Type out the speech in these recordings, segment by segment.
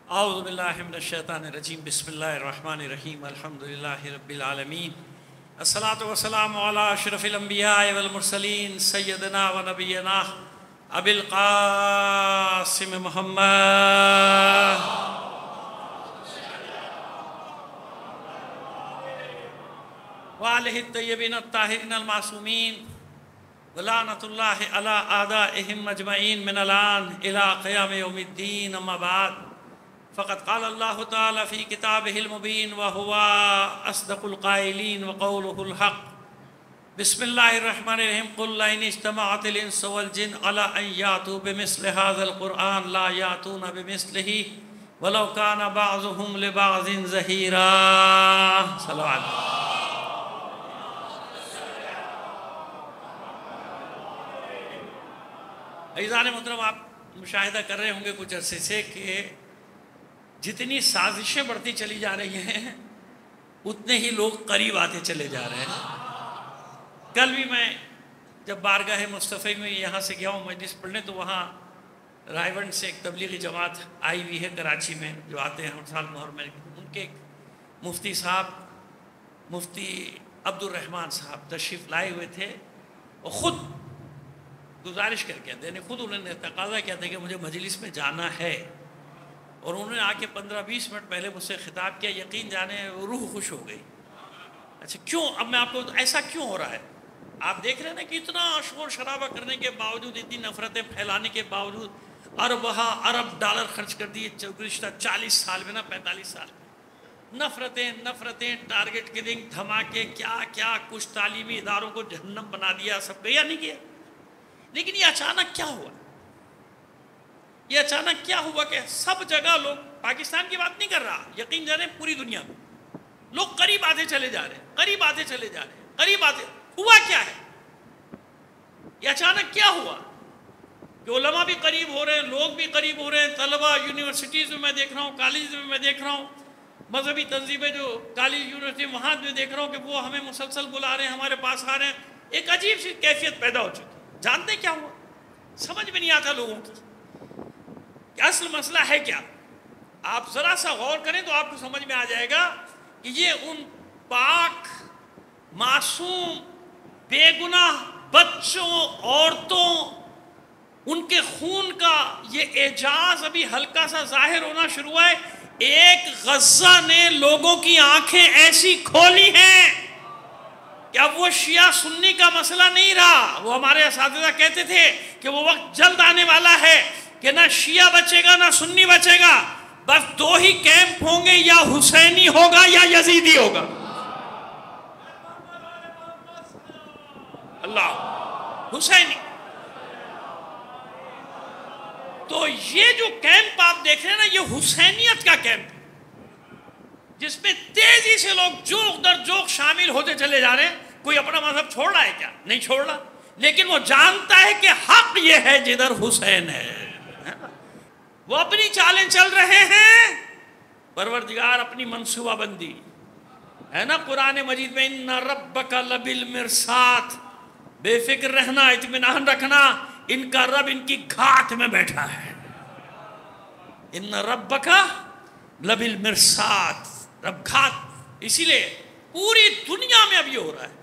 اعوذ باللہ من الشیطان الرجیم بسم اللہ الرحمن الرحیم الحمدللہ رب العالمین الصلاۃ والسلام علی اشرف الانبیاء والمرسلین سیدنا و نبینا ابی القاسم محمد وآلہ الطیبین الطاہرین المعصومین ولعنۃ اللہ علی اعدائہم اجمعین من الآن الی قیام یوم الدین اما بعد فقد قال اللہ تعالی فی کتابہ المبین وہو اصدق القائلین وقولہ الحق بسم اللہ الرحمن الرحیم قل لئن اجتمعت الانس والجن علی ان یاتوا بمثل ھذا القرآن لا یاتون بمثلہ ولو کان بعضهم لبعض ظہیرا صلو علیہ عزیزان محترم، آپ مشاہدہ کر رہے ہوں گے کچھ عرصے سے کہ جتنی سازشیں بڑھتی چلی جا رہی ہیں اتنے ہی لوگ قریب آتے چلے جا رہے ہیں۔ کل بھی میں جب بارگاہ مصطفی میں یہاں سے گیا ہوں مجلس پڑھنے، تو وہاں رائے ونڈ سے ایک تبلیغی جماعت آئی ہوئی ہے کراچی میں، جو آتے ہیں ہر سال محرم میں۔ ان کے مفتی صاحب، مفتی عبد الرحمن صاحب تشریف لائے ہوئے تھے، اور خود گزارش کر کے آتے، خود انہوں نے تقاضا کیا تھا کہ مجھے مجلس میں جانا ہے، اور انہوں نے آ کے 15-20 منٹ پہلے مجھ سے خطاب کیا۔ یقین جانے روح خوش ہو گئی۔ اچھا کیوں؟ اب میں آپ کو ایسا کیوں ہو رہا ہے؟ آپ دیکھ رہے ہیں نا کہ اتنا شور شرابہ کرنے کے باوجود، اتنی نفرتیں پھیلانے کے باوجود ارب ڈالر خرچ کر دیے گزشتہ 40 سال میں، نا 45 سال نفرتیں، ٹارگٹ کلنگ، دھماکے، کیا کیا کچھ تعلیمی اداروں کو جہنم بنا دیا، سب کیا نہیں کیا؟ لیکن یہ اچانک کیا ہوا؟ یہ اچانک کیا ہوا کہ سب جگہ لوگ، پاکستان کی بات نہیں کر رہا، یقین جانے پوری دنیا میں لوگ قریب آتے چلے جا رہے ہیں، قریب آتے چلے جا رہے ہیں، قریب آتے۔ ہوا کیا ہے؟ یہ اچانک کیا ہوا کہ علماء بھی قریب ہو رہے ہیں، لوگ بھی قریب ہو رہے ہیں، طلبہ یونیورسٹیز میں دیکھ رہا ہوں، کالج میں دیکھ رہا ہوں، مذہبی تنظیمیں جو کالج یونیورسٹی وہاں میں دیکھ رہا ہوں کہ وہ ہمیں مسلسل بلا رہے ہیں، ہمارے پاس آ رہے ہیں۔ ایک عجیب سی کیفیت پیدا ہو چکی۔ جانتے کیا ہوا؟ سمجھ میں نہیں آتا لوگوں کی کہ اصل مسئلہ ہے کیا۔ آپ ذرا سا غور کریں تو آپ کو سمجھ میں آ جائے گا کہ یہ ان پاک، معصوم، بے گناہ بچوں، عورتوں، ان کے خون کا یہ اعجاز ابھی ہلکا سا ظاہر ہونا شروع ہوا ہے۔ ایک غزہ نے لوگوں کی آنکھیں ایسی کھولی ہیں کہ اب وہ شیعہ سنی کا مسئلہ نہیں رہا۔ وہ ہمارے اساتذہ کہتے تھے کہ وہ وقت جلد آنے والا ہے کہ نہ شیعہ بچے گا نہ سنی بچے گا، بس دو ہی کیمپ ہوں گے، یا حسینی ہوگا یا یزیدی ہوگا۔ اللہ حسینی۔ تو یہ جو کیمپ آپ دیکھ رہے ہیں نا، یہ حسینیت کا کیمپ ہے، جس میں تیزی سے لوگ جوق در جوق شامل ہوتے چلے جا رہے ہیں۔ کوئی اپنا مذہب چھوڑ رہا ہے کیا؟ نہیں چھوڑ رہا، لیکن وہ جانتا ہے کہ حق یہ ہے جدھر حسین ہے۔ وہ اپنی چالیں چل رہے ہیں، پروردگار اپنی منصوبہ بندی ہے نا۔ قرآن مجید میں ان ربک لبالمرصاد، بے فکر رہنا، اطمینان رکھنا، ان کا رب ان کی گھاٹ میں بیٹھا ہے۔ ان ربک لبالمرصاد، رب گھاٹ۔ اسی لیے پوری دنیا میں اب یہ ہو رہا ہے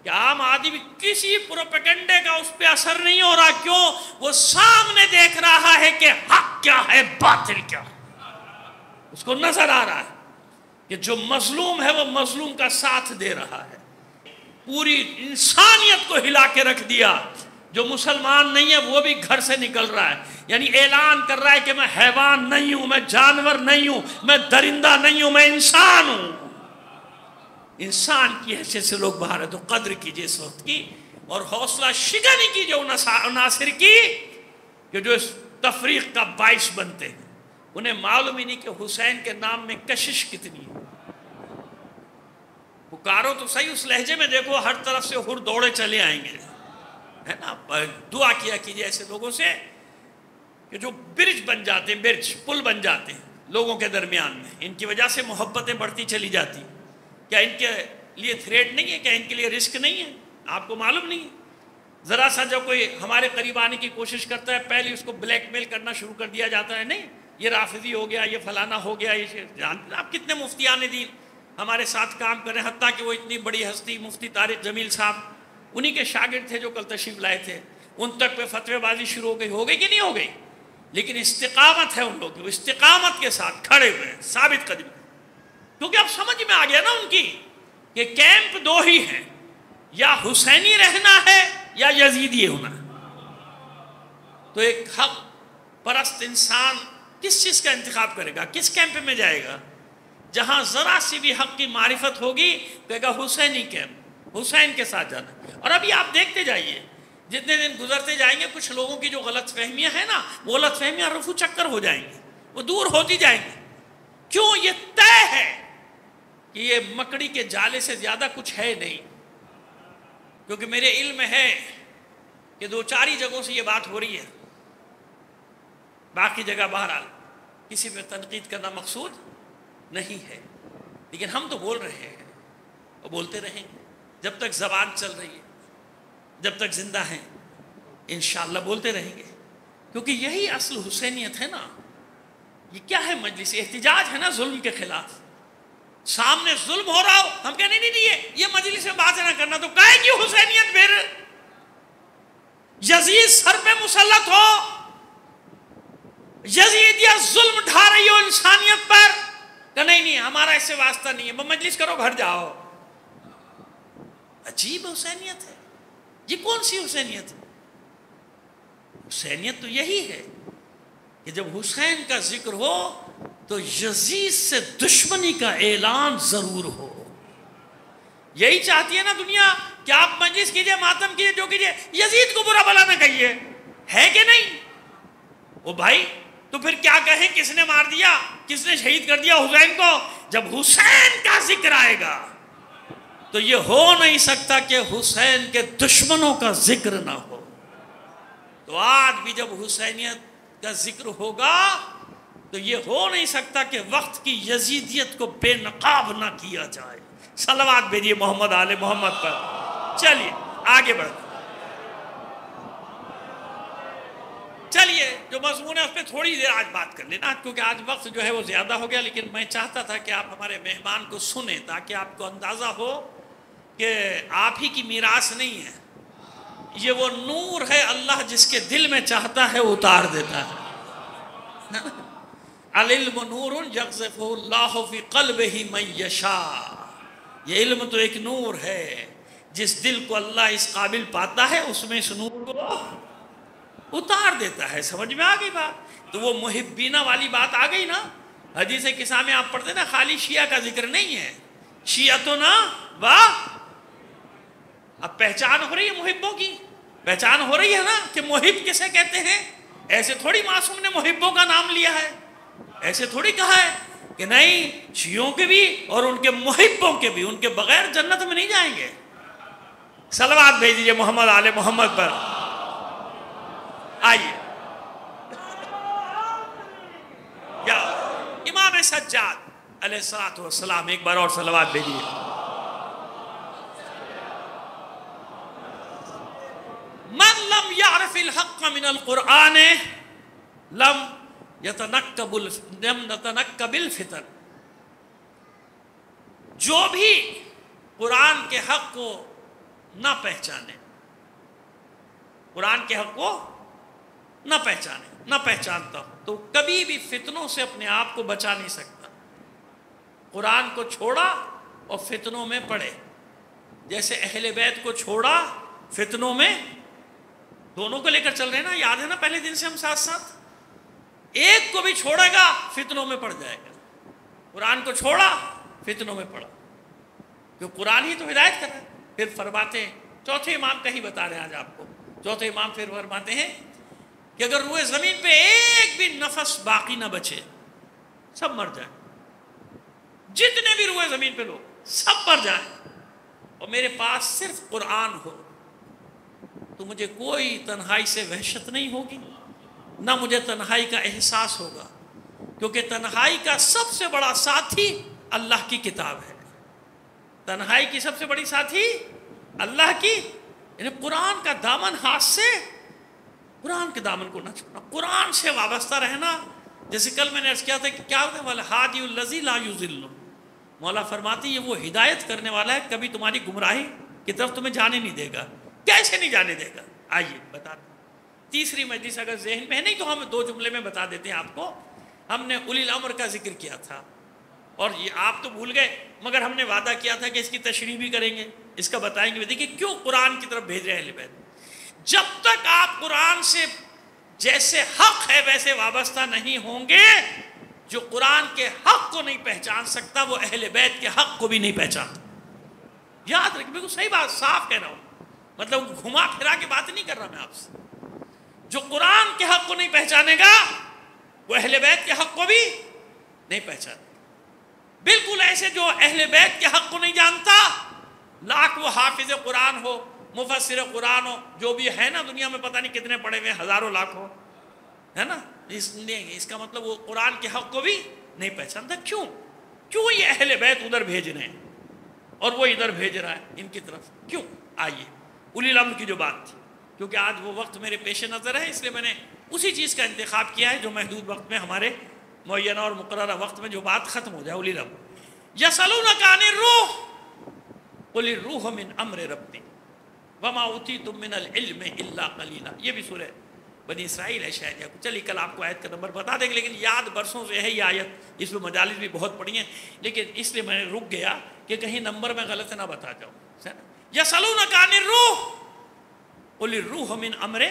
کہ عام آدمی کسی پروپیگنڈے کا اس پہ اثر نہیں ہو رہا۔ کیوں؟ وہ سامنے دیکھ رہا ہے کہ حق کیا ہے، باطل کیا ہے۔ اس کو نظر آ رہا ہے کہ جو مظلوم ہے وہ مظلوم کا ساتھ دے رہا ہے۔ پوری انسانیت کو ہلا کے رکھ دیا۔ جو مسلمان نہیں ہے وہ بھی گھر سے نکل رہا ہے، یعنی اعلان کر رہا ہے کہ میں حیوان نہیں ہوں، میں جانور نہیں ہوں، میں درندہ نہیں ہوں، میں انسان ہوں۔ انسان کی حیثیت سے لوگ باہر ہیں۔ تو قدر کیجئے اس وقت کی، اور حوصلہ شکنی کیجئے ان عناصر کی کہ جو اس تفریق کا باعث بنتے ہیں۔ انہیں معلوم ہی نہیں کہ حسین کے نام میں کشش کتنی ہے۔ پکارو تو صحیح، اس لہجے میں دیکھو، ہر طرف سے ہر دوڑے چلے آئیں گے، ہے نا۔ دعا کیا کیجئے ایسے لوگوں سے کہ جو برج بن جاتے ہیں، برج پل بن جاتے ہیں لوگوں کے درمیان میں، ان کی وجہ سے محبتیں بڑھتی چلی جاتی۔ کیا ان کے لیے تھریٹ نہیں ہے؟ کیا ان کے لیے رسک نہیں ہے؟ آپ کو معلوم نہیں ہے؟ ذرا سا جب کوئی ہمارے قریب آنے کی کوشش کرتا ہے، پہلے اس کو بلیک میل کرنا شروع کر دیا جاتا ہے۔ نہیں، یہ رافضی ہو گیا، یہ فلانا ہو گیا، یہ جانتے آپ کتنے مفتیان دین ہمارے ساتھ کام کر رہے ہیں، حتیٰ کہ وہ اتنی بڑی ہستی مفتی طارق جمیل صاحب انہی کے شاگرد تھے جو کل تشریف لائے تھے، ان تک پہ فتوی بازی شروع ہو گئی کہ نہیں ہو گئی؟ لیکن استقامت ہے ان لوگوں کی، وہ استقامت کے ساتھ کھڑے ہوئے ہیں، ثابت قدم، کیونکہ اب سمجھ میں آ گیا نا ان کی کہ کیمپ دو ہی ہیں، یا حسینی رہنا ہے یا یزیدی ہونا ہے۔ تو ایک حق پرست انسان کس چیز کا انتخاب کرے گا، کس کیمپ میں جائے گا؟ جہاں ذرا سی بھی حق کی معرفت ہوگی کہے گا حسینی کیمپ، حسین کے ساتھ جانا۔ اور ابھی آپ دیکھتے جائیے، جتنے دن گزرتے جائیں گے کچھ لوگوں کی جو غلط فہمیاں ہیں نا، وہ غلط فہمیاں رفو چکر ہو جائیں گی، وہ دور ہوتی جائیں گی۔ کیوں؟ یہ طے ہے کہ یہ مکڑی کے جالے سے زیادہ کچھ ہے نہیں، کیونکہ میرے علم ہے کہ دو چار ہی جگہوں سے یہ بات ہو رہی ہے، باقی جگہ بہرحال کسی پہ تنقید کرنا مقصود نہیں ہے، لیکن ہم تو بول رہے ہیں اور بولتے رہیں گے جب تک زبان چل رہی ہے، جب تک زندہ ہیں انشاءاللہ بولتے رہیں گے، کیونکہ یہی اصل حسینیت ہے نا۔ یہ کیا ہے؟ مجلس احتجاج ہے نا ظلم کے خلاف، سامنے ظلم ہو رہا ہو ہم کہنے نہیں یہ مجلس میں بات نہ کرنا، تو کہے کی حسینیت؟ پھر یزید سر پہ مسلط ہو، یزیدیت ظلم ڈھا رہی ہو انسانیت پر، کہ نہیں ہمارا اس سے واسطہ نہیں ہے، مجلس کرو گھر جاؤ۔ عجیب حسینیت ہے، یہ کون سی حسینیت ہے؟ حسینیت تو یہی ہے کہ جب حسین کا ذکر ہو تو یزید سے دشمنی کا اعلان ضرور ہو۔ یہی چاہتی ہے نا دنیا کہ آپ مجلس کیجئے، ماتم کیجئے، جو کیجئے، یزید کو برا بھلا نہ کہیے، ہے کہ نہیں؟ او بھائی تو پھر کیا کہیں کس نے مار دیا، کس نے شہید کر دیا حسین کو؟ جب حسین کا ذکر آئے گا تو یہ ہو نہیں سکتا کہ حسین کے دشمنوں کا ذکر نہ ہو۔ تو آج بھی جب حسینیت کا ذکر ہوگا تو یہ ہو نہیں سکتا کہ وقت کی یزیدیت کو بے نقاب نہ کیا جائے۔ صلوات بھیجیے محمد آل محمد پر۔ چلیے آگے بڑھتے، چلیے جو مضمون ہے اس پہ تھوڑی دیر آج بات کر لینا، کیونکہ آج وقت جو ہے وہ زیادہ ہو گیا، لیکن میں چاہتا تھا کہ آپ ہمارے مہمان کو سنیں تاکہ آپ کو اندازہ ہو کہ آپ ہی کی میراث نہیں ہے، یہ وہ نور ہے اللہ جس کے دل میں چاہتا ہے اتار دیتا ہے۔ العلم نور یقذفہ اللہ فی قلبہ من یشاء، یہ علم تو ایک نور ہے، جس دل کو اللہ اس قابل پاتا ہے اس میں اس نور کو اتار دیتا ہے۔ سمجھ میں آ گئی بات؟ تو وہ محبینہ والی بات آ گئی نا۔ حدیث قصہ میں آپ پڑھتے نا، خالی شیعہ کا ذکر نہیں ہے، شیعتنا واہ، اب پہچان ہو رہی ہے محبوں کی، پہچان ہو رہی ہے نا کہ محب کسے کہتے ہیں۔ ایسے تھوڑی معصوم نے محبوں کا نام لیا ہے، ایسے تھوڑی کہا ہے کہ نہیں شیعوں کے بھی اور ان کے محبوں کے بھی، ان کے بغیر جنت میں نہیں جائیں گے۔ صلوات بھیج دیجئے محمد آل محمد پر۔ آئیے یا امام سجاد علیہ السلام، ایک بار اور صلوات بھیجیے۔ من لم يعرف الحق من القرآن لم يتنکب الفتن، جو بھی قرآن کے حق کو نہ پہچانے، قرآن کے حق کو نہ پہچانے، نہ پہچانتا ہو تو کبھی بھی فتنوں سے اپنے آپ کو بچا نہیں سکتا۔ قرآن کو چھوڑا اور فتنوں میں پڑے، جیسے اہل بیت کو چھوڑا فتنوں میں، دونوں کو لے کر چل رہے ہیں نا، یاد ہے نا پہلے دن سے ہم ساتھ ساتھ، ایک کو بھی چھوڑے گا فتنوں میں پڑ جائے گا۔ قرآن کو چھوڑا فتنوں میں پڑا، کیونکہ قرآن ہی تو ہدایت کر رہا ہے۔ پھر فرماتے ہیں، چوتھے امام کا ہی بتا رہے ہیں آج آپ کو، چوتھے امام پھر فرماتے ہیں کہ اگر روئے زمین پہ ایک بھی نفس باقی نہ بچے، سب مر جائیں، جتنے بھی روئے زمین پہ لوگ سب مر جائیں، اور میرے پاس صرف قرآن ہو، تو مجھے کوئی تنہائی سے وحشت نہیں ہوگی، نہ مجھے تنہائی کا احساس ہوگا، کیونکہ تنہائی کا سب سے بڑا ساتھی اللہ کی کتاب ہے۔ تنہائی کی سب سے بڑی ساتھی اللہ کی، یعنی قرآن کا دامن ہاتھ سے، قرآن کے دامن کو نہ چھوڑنا، قرآن سے وابستہ رہنا۔ جیسے کل میں نے عرض کیا تھا کہ کیا ہوتا ہے والہادی الذی لا یضل، مولا فرماتے ہیں یہ وہ ہدایت کرنے والا ہے کبھی تمہاری گمراہی کی طرف تمہیں جانے نہیں دے گا۔ کیسے نہیں جانے دے گا؟ آئیے بتا دیں۔ تیسری مجلس اگر ذہن میں ہے، نہیں تو ہم 2 جملے میں بتا دیتے ہیں آپ کو۔ ہم نے اولی الامر کا ذکر کیا تھا، اور یہ آپ تو بھول گئے، مگر ہم نے وعدہ کیا تھا کہ اس کی تشریح بھی کریں گے، اس کا بتائیں گے۔ دیکھیے کیوں قرآن کی طرف بھیج رہے ہیں اہل بیت۔ جب تک آپ قرآن سے جیسے حق ہے ویسے وابستہ نہیں ہوں گے، جو قرآن کے حق کو نہیں پہچان سکتا وہ اہل بیت کے حق کو بھی نہیں پہچانتا۔ یاد رکھیں، بالکل صحیح بات، صاف کہہ رہا ہوں، مطلب گھما پھرا کے بات نہیں کر رہا میں آپ سے۔ جو قرآن کے حق کو نہیں پہچانے گا وہ اہل بیت کے حق کو بھی نہیں پہچانے گا۔ بالکل ایسے جو اہل بیت کے حق کو نہیں جانتا، لاکھ وہ حافظ قرآن ہو، مفسر قرآن ہو، جو بھی ہے نا دنیا میں، پتہ نہیں کتنے پڑھے ہوئے، ہزاروں لاکھوں، ہے نا، اس کا مطلب وہ قرآن کے حق کو بھی نہیں پہچانتا۔ کیوں یہ اہل بیت ادھر بھیج رہے ہیں اور وہ ادھر بھیج رہا ہے ان کی طرف، کیوں؟ آئیے اولی الامر کی جو بات تھی، کیونکہ آج وہ وقت میرے پیش نظر ہے، اس لیے میں نے اسی چیز کا انتخاب کیا ہے جو محدود وقت میں، ہمارے معینہ اور مقررہ وقت میں جو بات ختم ہو جائے۔ اولی الامر یسألونک عن الروح قل الروح من امر ربی وما اوتیتم من العلم الا قلیلا۔ یہ بھی سورہ بنی اسرائیل ہے شاید، یا چلیے کل آپ کو آیت کا نمبر بتا دیں گے، لیکن یاد برسوں سے ہے یہ آیت، اس میں مجالس بھی بہت پڑھی ہیں، لیکن اس لیے میں رک گیا کہ کہیں نمبر میں غلط نہ بتا جاؤں۔ یسألونک عن الروح قل الروح من امر،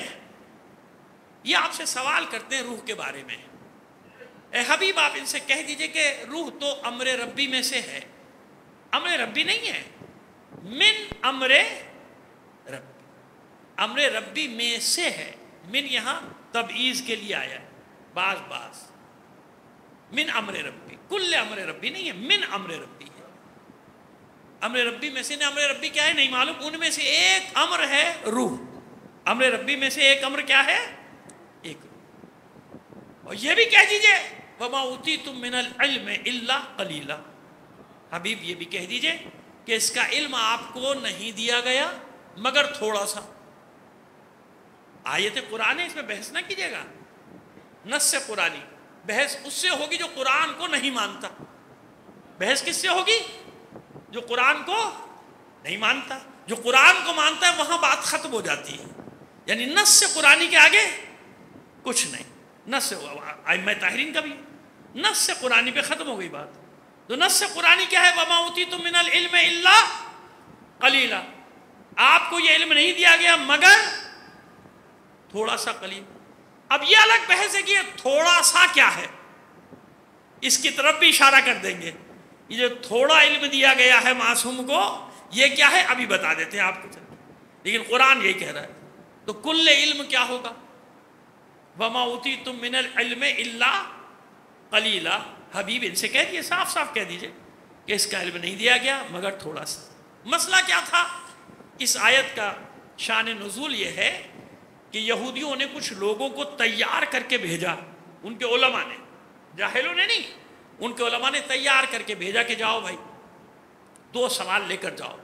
یہ آپ سے سوال کرتے ہیں روح کے بارے میں۔ اے حبیب آپ ان سے کہہ دیجئے کہ روح تو امر ربی میں سے ہے، امر ربی نہیں ہے، من امر ربی، امر ربی میں سے ہے۔ من یہاں تبعیض کے لیے آیا ہے، بعض من امر ربی، کل امر ربی نہیں ہے، من امر ربی ہے۔ امر ربی میں سے، امر ربی کیا ہے نہیں معلوم، ان میں سے ایک امر ہے روح، امر ربی میں سے ایک امر کیا ہے؟ ایک روح۔ اور یہ بھی کہہ دیجئے وما اوتیتم من العلم الا قلیلا، حبیب یہ بھی کہہ دیجئے کہ اس کا علم آپ کو نہیں دیا گیا مگر تھوڑا سا۔ آیت قرآن ہے، اس میں بحث نہ کیجیے گا، نص قرآنی، بحث اس سے ہوگی جو قرآن کو نہیں مانتا۔ بحث کس سے ہوگی؟ جو قرآن کو نہیں مانتا۔ جو قرآن کو مانتا ہے وہاں بات ختم ہو جاتی ہے، یعنی نص قرآنی کے آگے کچھ نہیں۔ نص ائمہ طاہرین کا بھی نص قرآنی پہ ختم ہو گئی بات۔ تو نص قرآنی کیا ہے؟ وما اوتیتم من العلم الا قلیلا، آپ کو یہ علم نہیں دیا گیا مگر تھوڑا سا قلیل۔ اب یہ الگ بحث ہے کہ یہ تھوڑا سا کیا ہے، اس کی طرف بھی اشارہ کر دیں گے۔ یہ جو تھوڑا علم دیا گیا ہے معصوم کو، یہ کیا ہے ابھی بتا دیتے ہیں آپ کو، لیکن قرآن یہی کہہ رہا ہے۔ تو کل علم کیا ہوگا؟ وما اوتیتم من العلم الا قلیلا، حبیب ان سے کہہ دیجیے، صاف صاف کہہ دیجیے کہ اس کا علم نہیں دیا گیا مگر تھوڑا سا۔ مسئلہ کیا تھا؟ اس آیت کا شان نزول یہ ہے کہ یہودیوں نے کچھ لوگوں کو تیار کر کے بھیجا، ان کے علماء نے، جاہلوں نے نہیں، ان کے علماء نے تیار کر کے بھیجا کہ جاؤ بھائی 2 سوال لے کر جاؤ،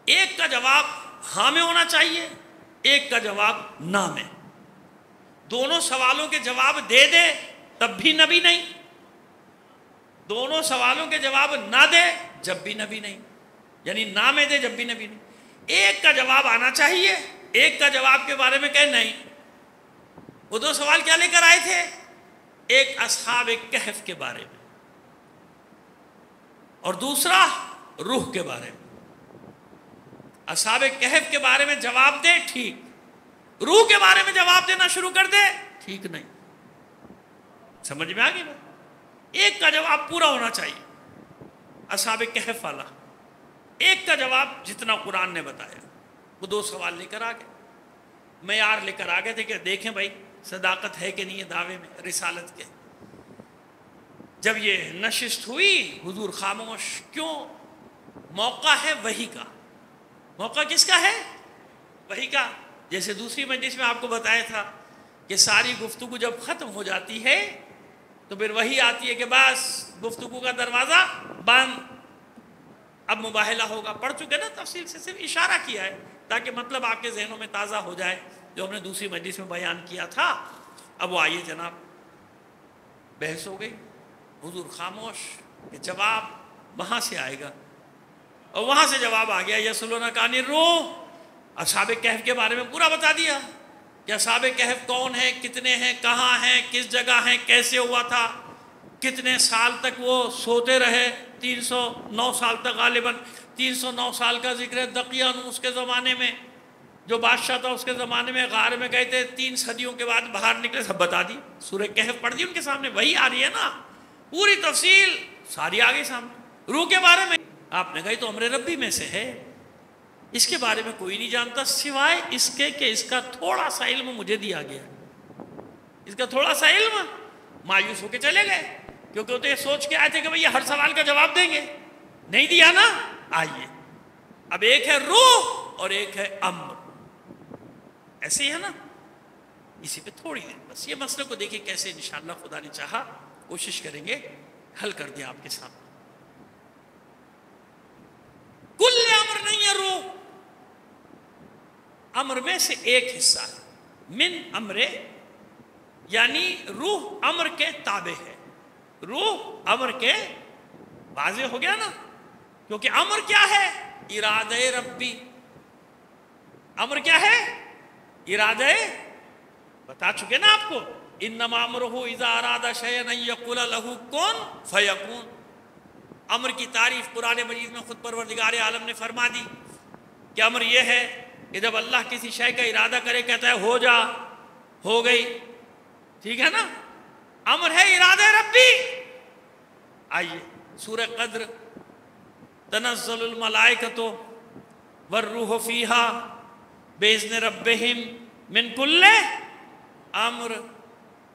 ایک کا جواب ہاں میں ہونا چاہیے، ایک کا جواب نہ میں۔ دونوں سوالوں کے جواب دے دے تب بھی نبی نہیں، دونوں سوالوں کے جواب نہ دے جب بھی نبی نہیں، یعنی نہ میں دے جب بھی نبی نہیں۔ ایک کا جواب آنا چاہیے، ایک کا جواب کے بارے میں کہ نہیں۔ وہ 2 سوال کیا لے کر آئے تھے؟ ایک اصحاب کہف کے بارے میں اور دوسرا روح کے بارے میں۔ اصحاب کہف کے بارے میں جواب دے ٹھیک، روح کے بارے میں جواب دینا شروع کر دے ٹھیک نہیں۔ سمجھ میں آ گئی بات؟ ایک کا جواب پورا ہونا چاہیے اصحاب کہف والا، ایک کا جواب جتنا قرآن نے بتایا۔ وہ 2 سوال لے کر آ گئے، معیار لے کر آ گئے تھے کہ دیکھیں بھائی صداقت ہے کہ نہیں ہے دعوے میں رسالت کے۔ جب یہ نشست ہوئی حضور خاموش، کیوں؟ موقع ہے وحی کا۔ موقع کس کا ہے؟ وحی کا۔ جیسے دوسری مجلس میں آپ کو بتایا تھا کہ ساری گفتگو جب ختم ہو جاتی ہے تو پھر وحی آتی ہے کہ بس گفتگو کا دروازہ بند، اب مباہلہ ہوگا۔ پڑھ چکے نا تفصیل سے، صرف اشارہ کیا ہے تاکہ مطلب آپ کے ذہنوں میں تازہ ہو جائے جو ہم نے دوسری مجلس میں بیان کیا تھا۔ اب وہ آئیے جناب، بحث ہو گئی، حضور خاموش کہ جواب وہاں سے آئے گا، اور وہاں سے جواب آ گیا یسألونک عن الروح، اصحاب کہف کے بارے میں پورا بتا دیا کہ اصحاب کہف کون ہیں، کتنے ہیں، کہاں ہیں، کس جگہ ہیں، کیسے ہوا تھا، کتنے سال تک وہ سوتے رہے، 309 سال تک، غالباً 309 سال کا ذکر ہے۔ دقیانوس کے زمانے میں جو بادشاہ تھا اس کے زمانے میں غار میں گئے تھے، 3 صدیوں کے بعد باہر نکلے، سب بتا دی، سورہ کہف پڑھ دی ان کے سامنے، وہی آ رہی ہے نا، پوری تفصیل ساری آ گئی سامنے۔ روح کے بارے میں آپ نے کہا تو امر ربی میں سے ہے، اس کے بارے میں کوئی نہیں جانتا سوائے اس کے کہ اس کا تھوڑا سا علم مجھے دیا گیا، اس کا تھوڑا سا علم۔ مایوس ہو کے چلے گئے کیونکہ وہ تو یہ سوچ کے آئے تھے کہ بھئی یہ ہر سوال کا جواب دیں گے، نہیں دیا نا۔ آئیے اب ایک ہے روح اور ایک ہے امر، ایسے ہی ہے نا، اسی پہ تھوڑی دیر بس یہ مسئلے کو دیکھیں کیسے انشاءاللہ خدا نے چاہا کوشش کریں گے حل کر دیا آپ کے سامنے۔ کل امر نہیں ہے روح، امر میں سے ایک حصہ ہے، من امر، یعنی روح امر کے تابع ہے، روح امر کے، واضح ہو گیا نا، کیونکہ امر کیا ہے؟ ارادہ ربی، امر کیا ہے؟ ارادہ، بتا چکے نا آپ کو، انما امرہ اذا اراد شیئا ان یقول له کن فیکون۔ امر کی تعریف قرآن مجید میں خود پروردگار عالم نے فرما دی کہ امر یہ ہے کہ جب اللہ کسی شے کا ارادہ کرے کہتا ہے ہو جا، ہو گئی، ٹھیک ہے نا، امر ہے ارادہ ربی۔ آئیے سورہ قدر، تنزل الملائکۃ والروح فیہا باذن ربہم من کل امر،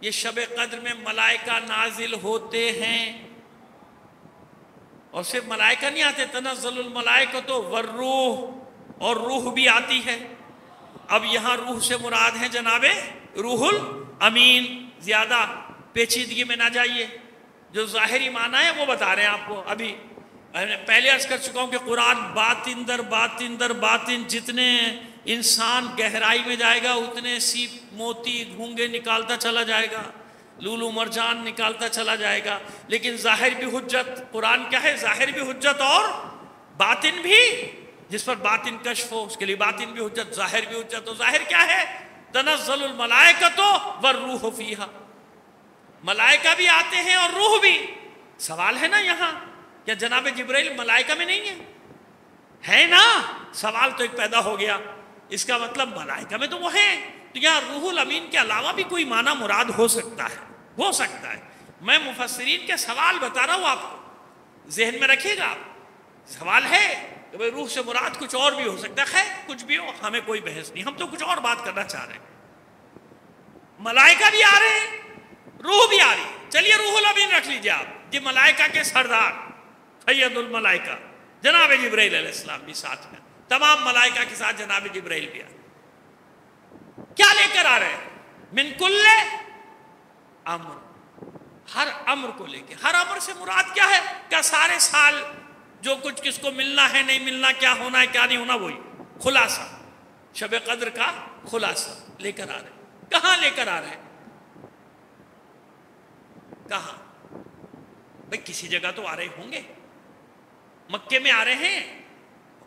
یہ شب قدر میں ملائکہ نازل ہوتے ہیں، اور صرف ملائکہ نہیں آتے، تنزل الملائکۃ والروح، اور روح بھی آتی ہے۔ اب یہاں روح سے مراد ہے جناب روح الامین، زیادہ پیچیدگی میں نہ جائیے، جو ظاہری معنی ہے وہ بتا رہے ہیں آپ کو۔ ابھی پہلے عرض کر چکا ہوں کہ قرآن باطن در باطن در باطن، جتنے انسان گہرائی میں جائے گا اتنے سیپ موتی گھونگے نکالتا چلا جائے گا، لولو مرجان نکالتا چلا جائے گا، لیکن ظاہر بھی حجت، قرآن کیا ہے؟ ظاہر بھی حجت اور باطن بھی، جس پر باطن کشف ہو اس کے لیے باطن بھی حجت، ظاہر بھی حجت۔ تو ظاہر کیا ہے؟ تنزل الملائکۃ والروح فیہا، ملائکہ بھی آتے ہیں اور روح بھی۔ سوال ہے نا یہاں، کیا جناب جبرائیل ملائکہ میں نہیں ہے نا؟ سوال تو ایک پیدا ہو گیا، اس کا مطلب ملائکہ میں تو وہ ہیں، تو یہاں روح الامین کے علاوہ بھی کوئی معنی مراد ہو سکتا ہے، ہو سکتا ہے۔ میں مفسرین کے سوال بتا رہا ہوں، آپ کو ذہن میں رکھیے گا، سوال ہے کہ بھئی روح سے مراد کچھ اور بھی ہو سکتا ہے، خیر کچھ بھی ہو، ہمیں کوئی بحث نہیں، ہم تو کچھ اور بات کرنا چاہ رہے ہیں۔ ملائکہ بھی آ رہے ہیں، روح بھی آ رہی ہے، چلیے روح الامین رکھ لیجئے آپ، یہ ملائکہ کے سردار سید الملائکہ جناب جبرائیل علیہ السلام بھی ساتھ ہیں، تمام ملائکہ کے ساتھ جناب جبرائیل بھی آ رہے ہیں۔ کیا لے کر آ رہے ہیں؟ من کل امر، ہر امر کو لے کے، ہر امر سے مراد کیا ہے؟ کیا سارے سال جو کچھ کس کو ملنا ہے نہیں ملنا، کیا ہونا ہے کیا نہیں ہونا، وہی خلاصہ، شب قدر کا خلاصہ لے کر آ رہے ہیں۔ کہاں لے کر آ رہے ہیں؟ کہاں؟ بھئی کسی جگہ تو آ رہے ہوں گے، مکے میں آ رہے ہیں،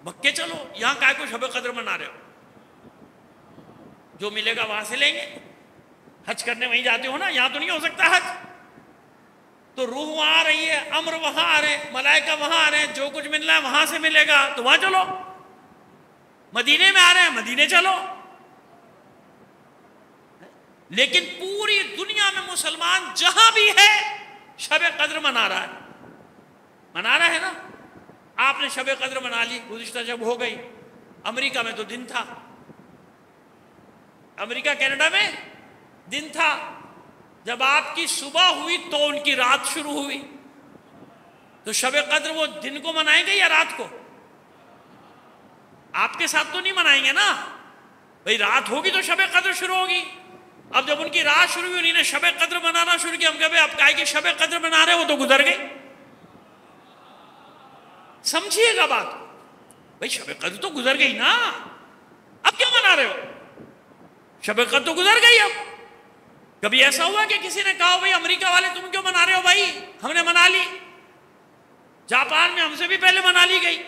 مکے چلو، یہاں کائے کو شب قدر منا رہے ہو؟ جو ملے گا وہاں سے لیں گے، حج کرنے وہیں جاتے ہو نا، یہاں تو نہیں ہو سکتا حج، تو روح وہاں آ رہی ہے، امر وہاں آ رہے ہیں، ملائکہ وہاں آ رہے ہیں، جو کچھ ملنا ہے وہاں سے ملے گا تو وہاں چلو۔ مدینے میں آ رہے ہیں، مدینے چلو۔ لیکن پوری دنیا میں مسلمان جہاں بھی ہے شب قدر منا رہا ہے نا۔ آپ نے شب قدر منا لی، گزشتہ جب ہو گئی، امریکہ میں تو دن تھا، امریکہ کینیڈا میں دن تھا، جب آپ کی صبح ہوئی تو ان کی رات شروع ہوئی، تو شب قدر وہ دن کو منائیں گے یا رات کو؟ آپ کے ساتھ تو نہیں منائیں گے نا، بھئی رات ہوگی تو شب قدر شروع ہوگی۔ اب جب ان کی رات شروع ہوئی، انہوں نے شب قدر منانا شروع کیا، ہم کہے بھئی آپ کہے کہ شب قدر منا رہے، وہ تو گزر گئی۔ سمجھیے گا بات، بھئی شب قدر تو گزر گئی نا، اب کیا منا رہے ہو؟ شب قدر تو گزر گئی، اب کبھی ایسا ہوا کہ کسی نے کہا بھائی امریکہ والے تم کیوں منا رہے ہو؟ بھائی ہم نے منا لی، جاپان میں ہم سے بھی پہلے منا لی گئی،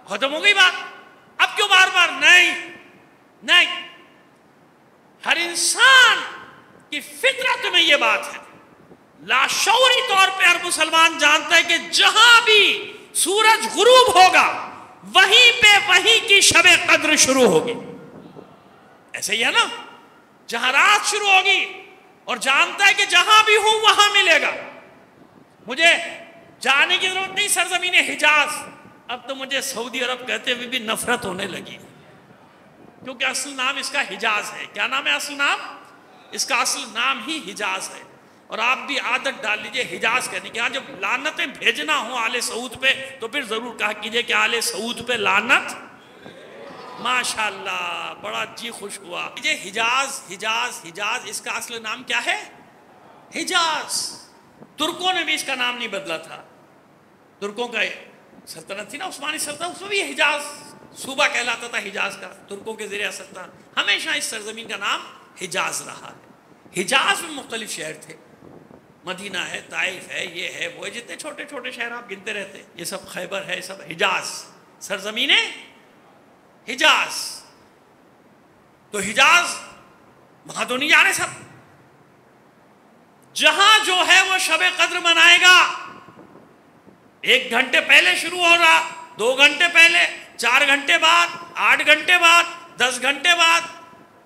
ختم ہو گئی بات، اب کیوں بار بار؟ نہیں، ہر انسان کی فطرت میں یہ بات ہے، لاشعوری طور پہ ہر مسلمان جانتا ہے کہ جہاں بھی سورج غروب ہوگا وہیں پہ وہیں کی شب قدر شروع ہوگی. ایسے ہی ہے نا، جہاں رات شروع ہوگی اور جانتا ہے کہ جہاں بھی ہوں وہاں ملے گا. مجھے جانے کی ضرورت نہیں سرزمین حجاز، اب تو مجھے سعودی عرب کہتے ہوئے بھی نفرت ہونے لگی، کیونکہ اصل نام اس کا حجاز ہے. کیا نام ہے اصل نام؟ اس کا اصل نام ہی حجاز ہے. اور آپ بھی عادت ڈال لیجئے حجاز کہنے کی. ہاں جب لعنتیں بھیجنا ہوں آل سعود پہ تو پھر ضرور کہا کیجئے کہ آل سعود پہ لعنت. ماشاءاللہ، بڑا جی خوش ہوا. یہ حجاز اس کا اصل نام کیا ہے؟ حجاز. ترکوں نے بھی اس کا نام نہیں بدلا تھا. ترکوں کا سلطنت تھی نا، عثمانی سلطنت، اس میں بھی حجاز صوبہ کہلاتا تھا حجاز کا، ترکوں کے زیر اثر تھا. ہمیشہ اس سرزمین کا نام حجاز رہا ہے. حجاز میں مختلف شہر تھے، مدینہ ہے، طائف ہے، یہ ہے وہ ہے، جتنے چھوٹے چھوٹے شہر آپ گنتے رہتے، یہ سب خیبر ہے، سب حجاز، سرزمین حجاز. تو حجاز وہاں تو نہیں جانے سب. جہاں جو ہے وہ شب قدر منائے گا، 1 گھنٹے پہلے شروع ہو رہا، 2 گھنٹے پہلے، 4 گھنٹے بعد، 8 گھنٹے بعد، 10 گھنٹے بعد.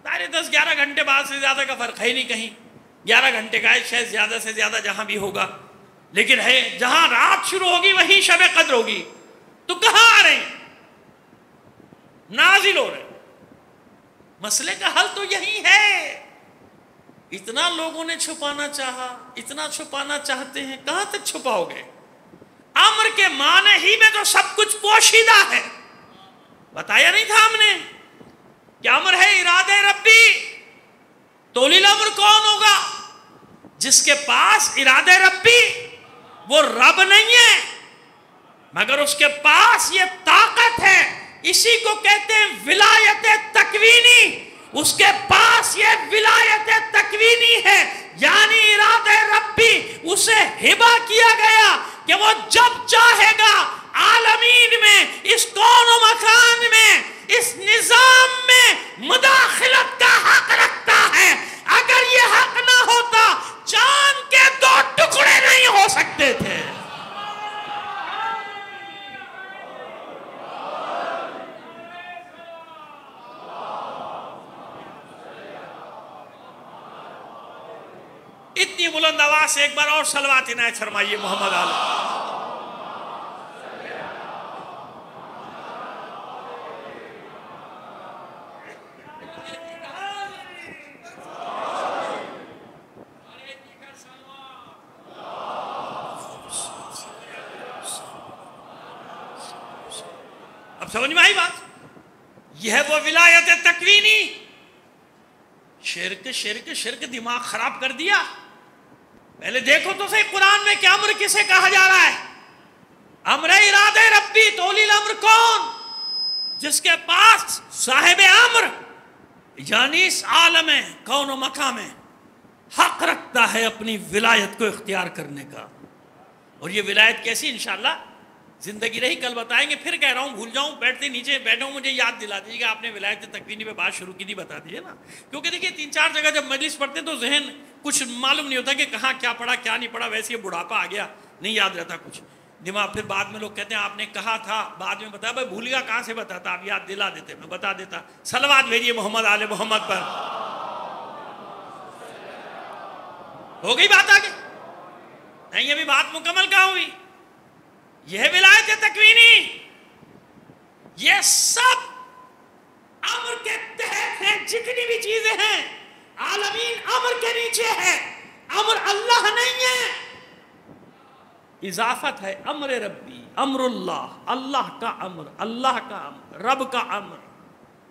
10-11 گھنٹے بعد سے زیادہ کا فرق ہے نہیں کہیں. 11 گھنٹے کا ہے شاید زیادہ سے زیادہ جہاں بھی ہوگا. لیکن ہے جہاں رات شروع ہوگی وہیں شب قدر ہوگی. تو کہاں آ رہے ہیں؟ نازل ہو رہے ہیں. مسئلے کا حل تو یہی ہے. اتنا لوگوں نے چھپانا چاہا، اتنا چھپانا چاہتے ہیں، کہاں تک چھپاؤ گے؟ امر کے معنی ہی میں تو سب کچھ پوشیدہ ہے. بتایا نہیں تھا ہم نے کہ امر ہے ارادہ ربی. تولی الامر کون ہوگا؟ جس کے پاس ارادہ ربی، وہ رب نہیں ہے مگر اس کے پاس یہ طاقت ہے. اسی کو کہتے ہیں ولایت تکوینی. اس کے پاس یہ ولایت تکوینی ہے، یعنی ارادہ ربی اسے ہبہ کیا گیا کہ وہ جب چاہے گا عالمین میں، اس کون و مکان میں، اس نظام میں مداخلت کا حق رکھتا ہے. اگر یہ حق نہ ہوتا چاند کے 2 ٹکڑے نہیں ہو سکتے تھے. اتنی بلند آواز سے ایک بار اور صلوات عنایت فرمائیے محمد علیہ. اب سمجھ میں آئی بات؟ یہ ہے وہ ولایت تکوینی. شرک دماغ خراب کر دیا. پہلے دیکھو تو صحیح قرآن میں کہ امر کسے کہا جا رہا ہے؟ امر ارادہ ربی. تولی الامر کون؟ جس کے پاس صاحب امر یعنی اس عالم کون و مکان میں حق رکھتا ہے اپنی ولایت کو اختیار کرنے کا. اور یہ ولایت کیسی؟ انشاءاللہ زندگی رہی کل بتائیں گے. پھر کہہ رہا ہوں بھول جاؤں، بیٹھتے نیچے بیٹھا ہوں، مجھے یاد دلا دیجیے کہ آپ نے ولایت تکوینی پہ بات شروع کی تھی، بتا دیجیے نا. کیونکہ دیکھیے 3-4 جگہ جب مجلس پڑھتے ہیں تو ذہن کچھ معلوم نہیں ہوتا کہ کہاں کیا پڑھا کیا نہیں پڑھا. ویسے یہ بڑھاپا آ گیا، نہیں یاد رہتا کچھ دماغ. پھر بعد میں لوگ کہتے ہیں آپ نے کہا تھا، بعد میں بتایا. بھائی بھول گیا کہاں سے بتاتا، آپ یاد دلا دیتے، میں بتا دیتا. صلوات بھیجیے محمد آل محمد پر. ہو گئی بات آگے؟ نہیں ابھی بات مکمل کہاں ہوئی. یہ ہے ولایت تکوینی. یہ سب امر کے تحت ہیں. جتنی بھی چیزیں ہیں عالمین امر کے نیچے ہے. امر اللہ نہیں ہے، اضافت ہے. امر ربی، امر اللہ، اللہ کا امر، اللہ کا امر، رب کا امر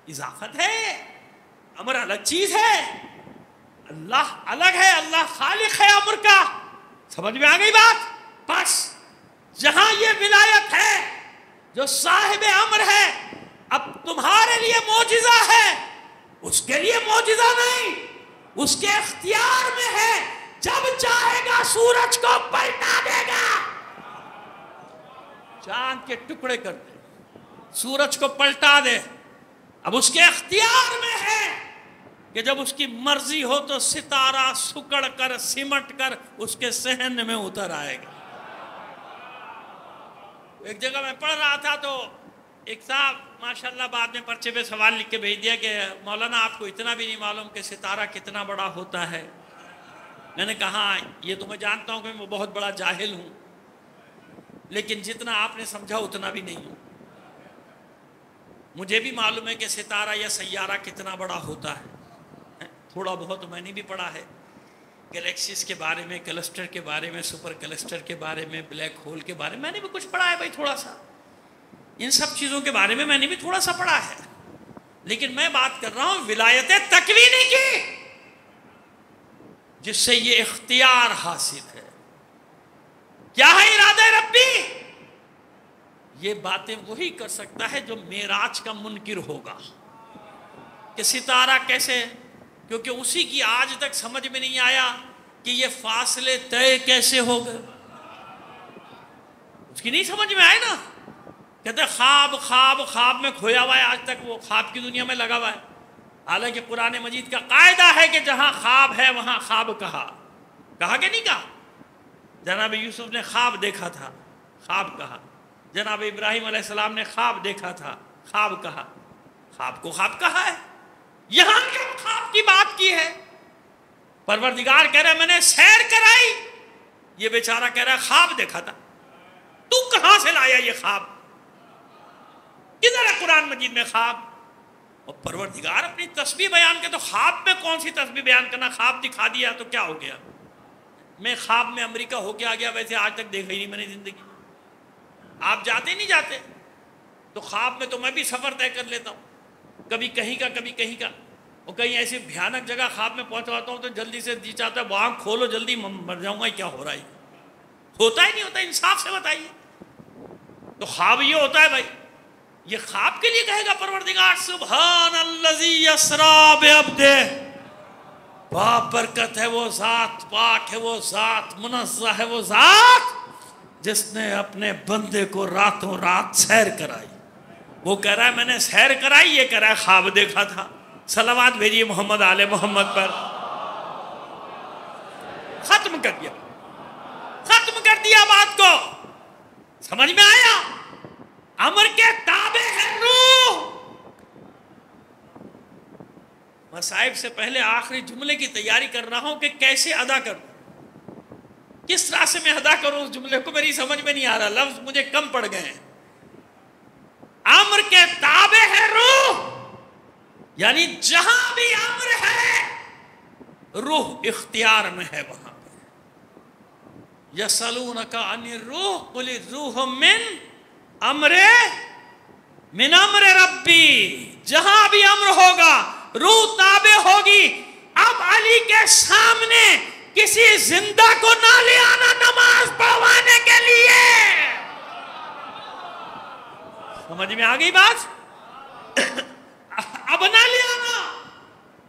اضافت ہے. امر الگ چیز ہے، اللہ الگ ہے، اللہ خالق ہے امر کا. سمجھ میں آ گئی بات؟ بس جہاں یہ ولایت ہے جو صاحب امر ہے، اب تمہارے لیے معجزہ ہے، اس کے لیے معجزہ نہیں. اس کے اختیار میں ہے، جب چاہے گا سورج کو پلٹا دے گا، چاند کے ٹکڑے کر دے، سورج کو پلٹا دے۔ اب اس کے اختیار میں ہے کہ جب اس کی مرضی ہو تو ستارہ سکڑ کر سمٹ کر اس کے صحن میں اتر آئے گا۔ ایک جگہ میں پڑھ رہا تھا تو ایک صاحب ماشاءاللہ بعد میں پرچے پہ سوال لکھ کے بھیج دیا کہ مولانا آپ کو اتنا بھی نہیں معلوم کہ ستارہ کتنا بڑا ہوتا ہے۔ میں نے کہا یہ تو میں جانتا ہوں کہ میں بہت بڑا جاہل ہوں، لیکن جتنا آپ نے سمجھا اتنا بھی نہیں ہوں۔ مجھے بھی معلوم ہے کہ ستارہ یا سیارہ کتنا بڑا ہوتا ہے، تھوڑا بہت میں نے بھی پڑھا ہے، گلیکسیز کے بارے میں، کلسٹر کے بارے میں، سپر کلسٹر کے بارے میں، بلیک ہول کے بارے میں نے بھی کچھ پڑھا ہے بھائی، تھوڑا سا ان سب چیزوں کے بارے میں نے بھی تھوڑا سا پڑھا ہے، لیکن میں بات کر رہا ہوں ولایت تکوینی کی، جس سے یہ اختیار حاصل ہے۔ کیا ہے ارادہ ربی؟ یہ باتیں وہی کر سکتا ہے جو معراج کا منکر ہوگا کہ ستارہ کیسے، کیونکہ اسی کی آج تک سمجھ میں نہیں آیا کہ یہ فاصلے طے کیسے ہو گئے، اس کی نہیں سمجھ میں آئے نا۔ کہتے ہیں خواب خواب خواب میں کھویا ہوا ہے، آج تک وہ خواب کی دنیا میں لگا ہوا ہے، حالانکہ قرآن مجید کا قاعدہ ہے کہ جہاں خواب ہے وہاں خواب کہا کہ نہیں کہا؟ جناب یوسف نے خواب دیکھا تھا، خواب کہا۔ جناب ابراہیم علیہ السلام نے خواب دیکھا تھا، خواب کہا۔ خواب کو خواب کہا ہے، یہاں کیوں خواب کی بات کی ہے؟ پروردگار کہہ رہا ہے میں نے سیر کرائی، یہ بیچارہ کہہ رہا ہے خواب دیکھا تھا۔ تو کہاں سے لایا یہ خواب؟ کدھر ہے قرآن مجید میں خواب؟ اور پروردگار اپنی تسبیح بیان کے، تو خواب میں کون سی تسبیح بیان کرنا؟ خواب دکھا دیا تو کیا ہو گیا؟ میں خواب میں امریکہ ہو کے آ گیا، ویسے آج تک دیکھا ہی نہیں میں نے زندگی۔ آپ جاتے نہیں جاتے؟ تو خواب میں تو میں بھی سفر طے کر لیتا ہوں، کبھی کہیں کا کبھی کہیں کا، اور کہیں ایسی بھیانک جگہ خواب میں پہنچواتا ہوں تو جلدی سے جی چاہتا ہے وہ آنکھ کھولو جلدی، مر جاؤں گا، کیا ہو رہا ہے؟ ہوتا ہی نہیں ہوتا، انصاف سے بتائیے۔ تو خواب یہ ہوتا ہے بھائی، یہ خواب کے لیے کہے گا پروردگار سبحان الذی اسریٰ بعبدہ، برکت ہے وہ ذات، پاک ہے وہ ذات، منزہ ہے وہ ذات جس نے اپنے بندے کو راتوں رات سیر کرائی۔ وہ کہہ رہا ہے میں نے سیر کرائی، یہ کہہ رہا ہے خواب دیکھا تھا۔ صلوات بھیجیے محمد آل محمد پر۔ ختم کر دیا، ختم کر دیا بات کو، سمجھ میں آیا؟ امر کے تابع ہے روح۔ مصائب سے پہلے آخری جملے کی تیاری کر رہا ہوں کہ کیسے ادا کروں، کس طرح سے میں ادا کروں اس جملے کو، میری سمجھ میں نہیں آ رہا، لفظ مجھے کم پڑ گئے ہیں۔ امر کے تابع ہے روح، یعنی جہاں بھی امر ہے روح اختیار میں ہے وہاں پہ۔ یسألونک عن الروح قل الروح من امر ربی، جہاں بھی امر ہوگا روح تابع ہوگی۔ اب علی کے سامنے کسی زندہ کو نہ لے آنا نماز پڑھوانے کے لیے، سمجھ میں آ گئی بات؟ اب نہ لے آنا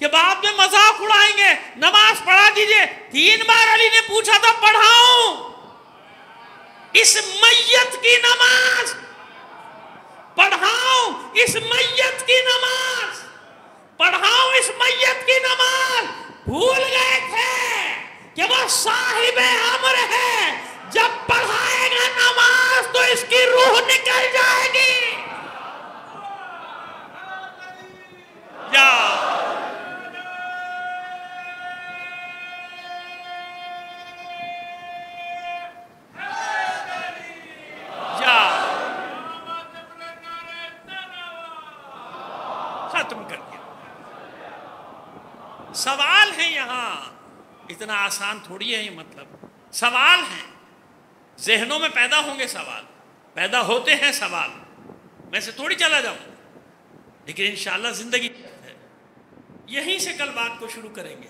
کہ بعد میں مذاق اڑائیں گے، نماز پڑھا دیجئے۔ 3 بار علی نے پوچھا تھا پڑھاؤں اس میت کی نماز، پڑھاؤں اس میت کی نماز، پڑھاؤں اس میت کی نماز۔ بھول گئے تھے کہ وہ صاحب امر ہے، جب پڑھائے گا نماز تو اس کی روح نکل جائے گی۔ ختم کر دیا۔ سوال ہے یہاں، اتنا آسان تھوڑی ہے یہ مطلب، سوال ہیں، ذہنوں میں پیدا ہوں گے سوال، پیدا ہوتے ہیں سوال، میں سے تھوڑی چلا جاؤں، لیکن انشاءاللہ زندگی ہے۔ یہیں سے کل بات کو شروع کریں گے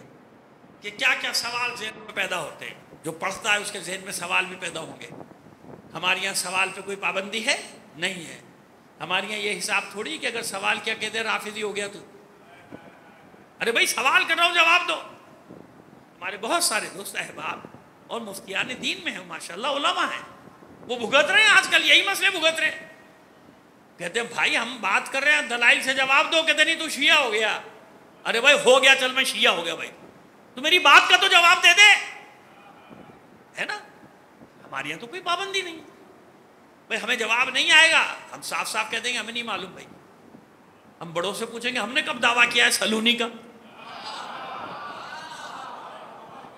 کہ کیا کیا سوال ذہن میں پیدا ہوتے ہیں، جو پڑھتا ہے اس کے ذہن میں سوال بھی پیدا ہوں گے۔ ہمارے یہاں سوال پہ کوئی پابندی ہے؟ نہیں ہے۔ ہمارے یہاں یہ حساب تھوڑی کہ اگر سوال کیا کہتے ہیں رافضی ہو گیا تو، ارے بھائی سوال کر رہا ہوں جواب دو۔ ہمارے بہت سارے دوست احباب اور مفتیان دین میں ہیں ماشاءاللہ، علماء ہیں، وہ بھگت رہے ہیں آج کل یہی مسئلے بھگت رہے ہیں. کہتے ہیں بھائی ہم بات کر رہے ہیں دلائل سے جواب دو. کہتے نہیں تو شیعہ ہو گیا. ارے بھائی ہو گیا، چل میں شیعہ ہو گیا بھائی، تو میری بات کا تو جواب دے دے. ہے نا؟ ہمارے یہاں تو کوئی پابندی نہیں بھائی، ہمیں جواب نہیں آئے گا ہم صاف صاف کہہ دیں گے ہمیں نہیں معلوم بھائی. ہم بڑوں سے پوچھیں گے ہم نے کب دعویٰ کیا ہے سلونی کا؟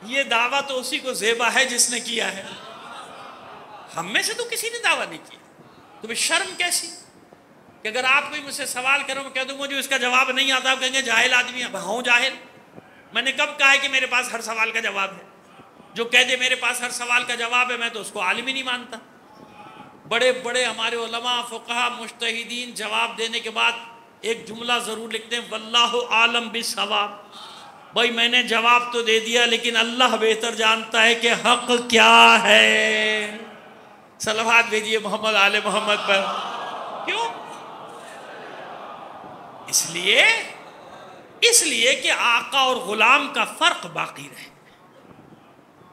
یہ دعویٰ تو اسی کو زیبا ہے جس نے کیا ہے، ہم میں سے تو کسی نے دعویٰ نہیں کیا. تمہیں شرم کیسی کہ اگر آپ کوئی مجھ سے سوال کرو میں کہہ دوں مجھے اس کا جواب نہیں آتا، آپ کہیں گے جاہل آدمی ہے. ہوں جاہل؟ میں نے کب کہا ہے کہ میرے پاس ہر سوال کا جواب ہے؟ جو کہہ دے میرے پاس ہر سوال کا جواب ہے میں تو اس کو عالم ہی نہیں مانتا. بڑے بڑے ہمارے علماء فقہا مجتہدین جواب دینے کے بعد ایک جملہ ضرور لکھتے ہیں، واللہ عالم بالصواب. بھائی میں نے جواب تو دے دیا لیکن اللہ بہتر جانتا ہے کہ حق کیا ہے. صلوات بھیجیے محمد آل محمد پر. کیوں؟ اس لیے کہ آقا اور غلام کا فرق باقی رہے.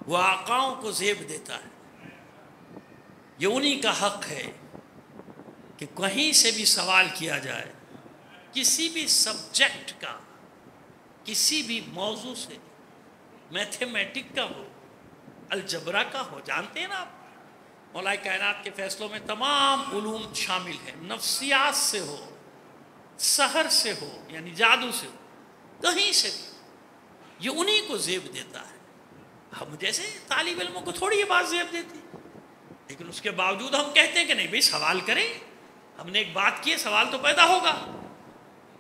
وہ آقاؤں کو زیب دیتا ہے، یہ انہی کا حق ہے کہ کہیں سے بھی سوال کیا جائے کسی بھی سبجیکٹ کا، کسی بھی موضوع سے، میتھمیٹک کا ہو، الجبرا کا ہو. جانتے ہیں نا آپ مولا کائنات کے فیصلوں میں تمام علوم شامل ہیں، نفسیات سے ہو، سحر سے ہو یعنی جادو سے ہو، کہیں سے بھی یہ انہی کو زیب دیتا ہے. ہم جیسے طالب علموں کو تھوڑی یہ بات زیب دیتی، لیکن اس کے باوجود ہم کہتے ہیں کہ نہیں بھئی سوال کریں، ہم نے ایک بات کی ہے سوال تو پیدا ہوگا.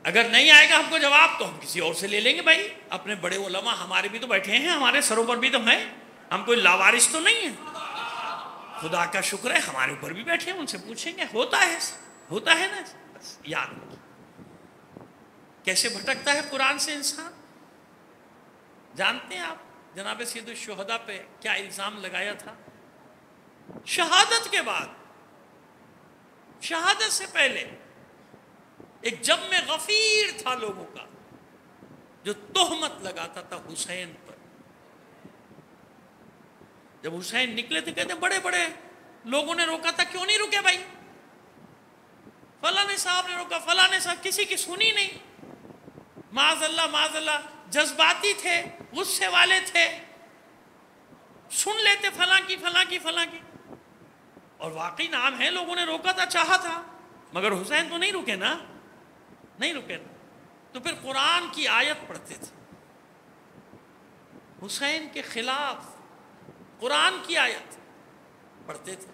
اگر نہیں آئے گا ہم کو جواب تو ہم کسی اور سے لے لیں گے. بھائی اپنے بڑے علماء ہمارے بھی تو بیٹھے ہیں، ہمارے سروں پر بھی تو ہیں، ہم کوئی لاوارث تو نہیں ہیں. خدا کا شکر ہے ہمارے اوپر بھی بیٹھے ہیں، ان سے پوچھیں گے. ہوتا ہے نا. بس یاد رکھیں کیسے بھٹکتا ہے قرآن سے انسان. جانتے ہیں آپ جناب سید الشہداء پہ کیا الزام لگایا تھا؟ شہادت کے بعد، شہادت سے پہلے ایک جم میں غفیر تھا لوگوں کا جو تہمت لگاتا تھا حسین پر. جب حسین نکلے تھے کہتے ہیں بڑے بڑے لوگوں نے روکا تھا، کیوں نہیں رکے بھائی؟ فلاں صاحب نے روکا، فلاں صاحب، کسی کی سنی نہیں. معاذ اللہ جذباتی تھے، غصے والے تھے، سن لیتے فلاں کی. اور واقعی نام ہے لوگوں نے روکا تھا، چاہا تھا، مگر حسین تو نہیں رکے نا. تو پھر قرآن کی آیت پڑھتے تھے حسین کے خلاف، قرآن کی آیت پڑھتے تھے،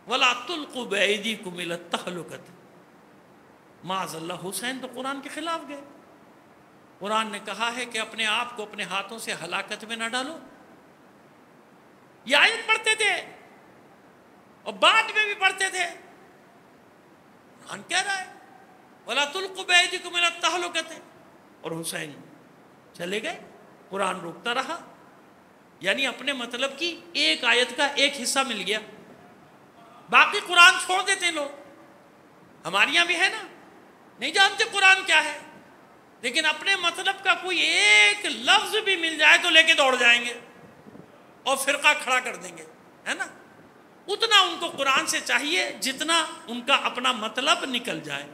وَلَا تُلْقُوا بِأَيْدِيكُمْ إِلَى التَّهْلُكَةِ. معاذ اللہ حسین تو قرآن کے خلاف گئے. قرآن نے کہا ہے کہ اپنے آپ کو اپنے ہاتھوں سے ہلاکت میں نہ ڈالو. یہ آیت پڑھتے تھے اور بعد میں بھی پڑھتے تھے. قرآن کہہ رہا ہے وَلَا تُلْقُوا بِأَيْدِيكُمْ إِلَى التَّهْلُكَةِ، اور حسین چلے گئے، قرآن روکتا رہا. یعنی اپنے مطلب کی ایک آیت کا ایک حصہ مل گیا، باقی قرآن چھوڑ دیتے لوگ. ہمارے یہاں بھی ہے نا، نہیں جانتے قرآن کیا ہے، لیکن اپنے مطلب کا کوئی ایک لفظ بھی مل جائے تو لے کے دوڑ جائیں گے اور فرقہ کھڑا کر دیں گے. ہے نا؟ اتنا ان کو قرآن سے چاہیے جتنا ان کا اپنا مطلب نکل جائے.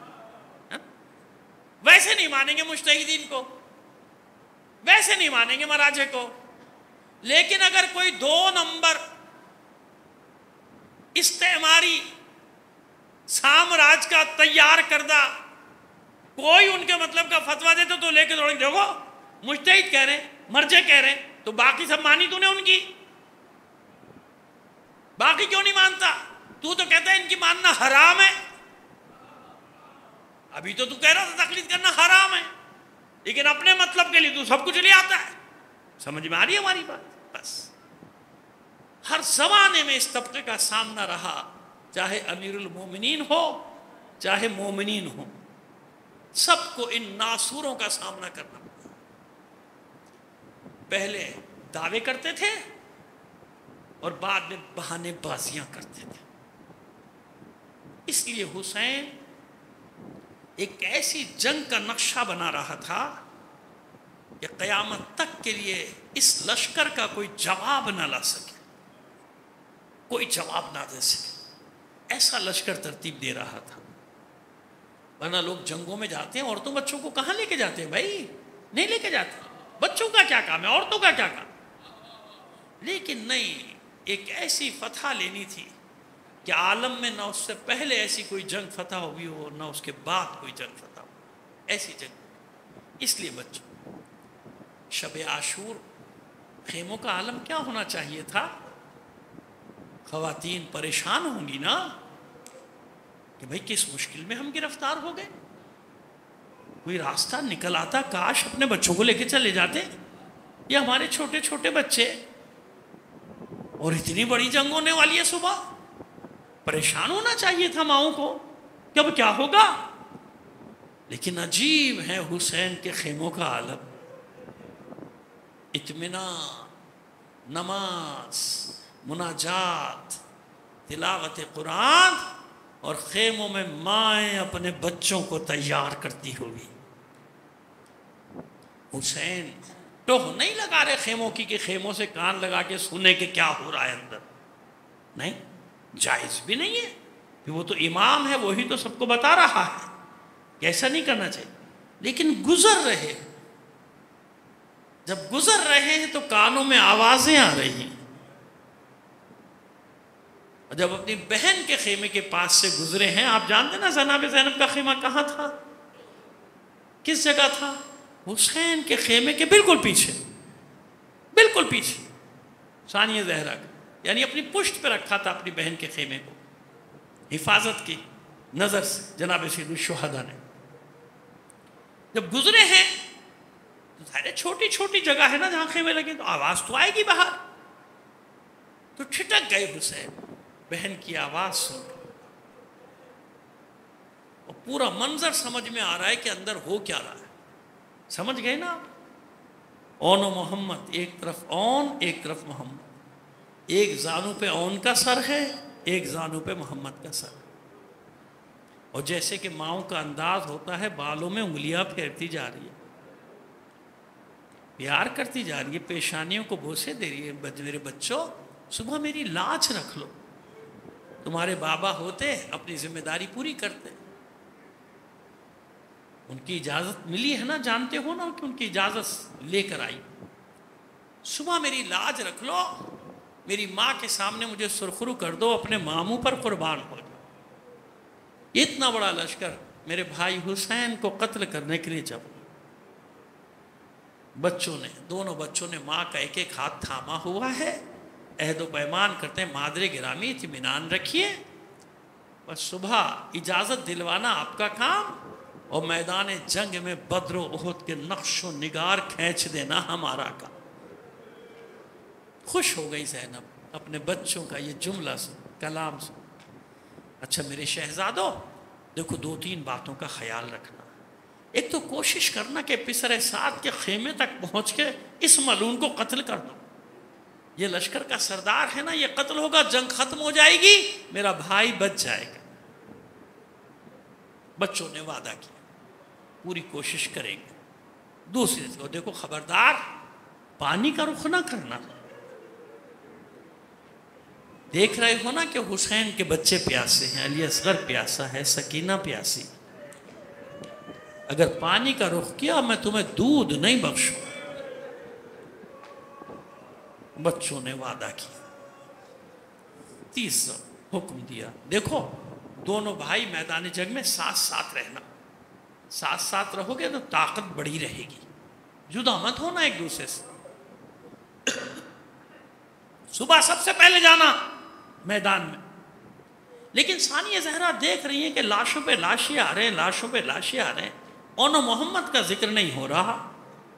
ویسے نہیں مانیں گے مجتہدین کو، ویسے نہیں مانیں گے مراجع کو. لیکن اگر کوئی 2 نمبر استعماری سامراج کا تیار کردہ کوئی ان کے مطلب کا فتویٰ دیتے تو لے کے دوڑیں گے. دیکھو مجتہد کہہ رہے ہیں، مرجع کہہ رہے ہیں، تو باقی سب مانی تو نے ان کی، باقی کیوں نہیں مانتا؟ تو کہتا ہے ان کی ماننا حرام ہے. ابھی تو کہہ رہا تھا تقلید کرنا حرام ہے، لیکن اپنے مطلب کے لیے تو سب کچھ لے آتا ہے. سمجھ میں آ رہی ہے ہماری بات؟ بس ہر زمانے میں اس طبقے کا سامنا رہا، چاہے امیر المومنین ہو چاہے مومنین ہو، سب کو ان ناسوروں کا سامنا کرنا پڑا. پہلے دعوے کرتے تھے اور بعد میں بہانے بازیاں کرتے تھے. اس لیے حسین ایک ایسی جنگ کا نقشہ بنا رہا تھا کہ قیامت تک کے لیے اس لشکر کا کوئی جواب نہ لا سکے، کوئی جواب نہ دے سکے، ایسا لشکر ترتیب دے رہا تھا۔ ورنہ لوگ جنگوں میں جاتے ہیں، عورتوں بچوں کو کہاں لے کے جاتے ہیں بھائی؟ نہیں لے کے جاتے۔ بچوں کا کیا کام ہے، عورتوں کا کیا کام؟ لیکن نہیں، ایک ایسی فتح لینی تھی کہ عالم میں نہ اس سے پہلے ایسی کوئی جنگ فتح ہوئی ہو، نہ اس کے بعد کوئی جنگ فتح ہو، ایسی جنگ۔ اس لیے بچوں، شب عاشور خیموں کا عالم کیا ہونا چاہیے تھا؟ خواتین پریشان ہوں گی نا کہ بھئی کس مشکل میں ہم گرفتار ہو گئے، کوئی راستہ نکل آتا، کاش اپنے بچوں کو لے کے چلے جاتے۔ یہ ہمارے چھوٹے چھوٹے بچے، اور اتنی بڑی جنگ ہونے والی ہے صبح، پریشان ہونا چاہیے تھا ماؤں کو کہ اب کیا ہوگا۔ لیکن عجیب ہے حسین کے خیموں کا عالم، اطمینان، نماز، مناجات، تلاوت قرآن، اور خیموں میں مائیں اپنے بچوں کو تیار کرتی ہوئی۔ حسین ٹوہ نہیں لگا رہے خیموں کی کہ خیموں سے کان لگا کے سنے کہ کیا ہو رہا ہے اندر، نہیں، جائز بھی نہیں ہے، کہ وہ تو امام ہے، وہی تو سب کو بتا رہا ہے کہ ایسا نہیں کرنا چاہیے۔ لیکن گزر رہے، جب گزر رہے ہیں تو کانوں میں آوازیں آ رہی ہیں، اور جب اپنی بہن کے خیمے کے پاس سے گزرے ہیں، آپ جانتے نا جناب زینب کا خیمہ کہاں تھا، کس جگہ تھا؟ حسین کے خیمے کے بالکل پیچھے، بالکل پیچھے، ثانیہ زہرا کا، یعنی اپنی پشت پہ رکھا تھا اپنی بہن کے خیمے کو، حفاظت کی نظر سے جناب سید الشہداء نے۔ جب گزرے ہیں تو سارے چھوٹی چھوٹی جگہ ہے نا جہاں خیمے لگے، تو آواز تو آئے گی باہر، تو ٹھٹک گئے حسین بہن کی آواز سن کر، اور پورا منظر سمجھ میں آ رہا ہے کہ اندر ہو کیا رہا ہے، سمجھ گئے نا آپ؟ اون و محمد، ایک طرف اون، ایک طرف محمد، ایک زانو پہ اون کا سر ہے، ایک زانو پہ محمد کا سر ہے، اور جیسے کہ ماؤں کا انداز ہوتا ہے، بالوں میں انگلیاں پھیرتی جا رہی ہے، پیار کرتی جا رہی ہے، پیشانیوں کو بوسے دے رہی ہے، میرے بچوں صبح میری لاج رکھ لو، تمہارے بابا ہوتے اپنی ذمہ داری پوری کرتے، ان کی اجازت ملی ہے نا، جانتے ہو نا کہ ان کی اجازت لے کر آئی، صبح میری لاج رکھ لو، میری ماں کے سامنے مجھے سرخرو کر دو، اپنے ماموں پر قربان ہو جاؤ۔ اتنا بڑا لشکر میرے بھائی حسین کو قتل کرنے کے لیے جب بچوں نے، دونوں بچوں نے ماں کا ایک ایک ہاتھ تھاما ہوا ہے، عہد و پیمان کرتے ہیں، مادر گرامی اطمینان رکھیے، بس صبح اجازت دلوانا آپ کا کام، اور میدان جنگ میں بدر و احد کے نقش و نگار کھینچ دینا ہمارا کام۔ خوش ہو گئی زینب اپنے بچوں کا یہ جملہ سن، کلام سن۔ اچھا میرے شہزادوں، دیکھو دو تین باتوں کا خیال رکھنا، ایک تو کوشش کرنا کہ پسر سعد کے خیمے تک پہنچ کے اس ملعون کو قتل کر دو، یہ لشکر کا سردار ہے نا، یہ قتل ہوگا، جنگ ختم ہو جائے گی، میرا بھائی بچ جائے گا۔ بچوں نے وعدہ کیا پوری کوشش کریں گے۔ دوسری کو دیکھو خبردار پانی کا رخ نہ کرنا، دیکھ رہے ہو نا کہ حسین کے بچے پیاسے ہیں، علی اصغر پیاسا ہے، سکینہ پیاسی، اگر پانی کا رخ کیا میں تمہیں دودھ نہیں بخشوں۔ بچوں نے وعدہ کیا۔ تیسرا حکم دیا، دیکھو دونوں بھائی میدان جنگ میں ساتھ ساتھ رہنا، ساتھ ساتھ رہو گے تو طاقت بڑی رہے گی، جدا مت ہونا ایک دوسرے سے۔ صبح سب سے پہلے جانا میدان میں، لیکن ثانیہ زہرا دیکھ رہی ہیں کہ لاشوں پہ لاشیں آ رہے ہیں، لاشوں پہ لاشیں آ رہے ہیں، اون و محمد کا ذکر نہیں ہو رہا،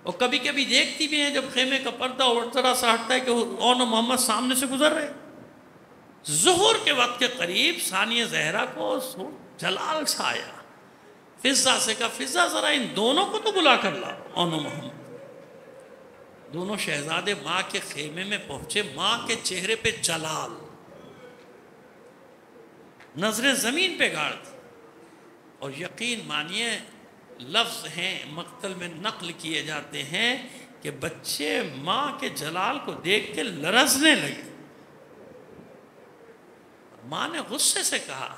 اور کبھی کبھی دیکھتی بھی ہیں جب خیمے کا پردہ اور ذرا سا ہٹتا ہے کہ اون و محمد سامنے سے گزر رہے۔ ظہر کے وقت کے قریب ثانیہ زہرا کو جلال سا آیا، فضہ سے کہا فضہ ذرا ان دونوں کو تو بلا کر لاؤ، اون و محمد۔ دونوں شہزادے ماں کے خیمے میں پہنچے، ماں کے چہرے پہ جلال، نظریں زمین پہ گاڑ دی، اور یقین مانیے لفظ ہیں مقتل میں نقل کیے جاتے ہیں کہ بچے ماں کے جلال کو دیکھ کے لرزنے لگے. ماں نے غصے سے کہا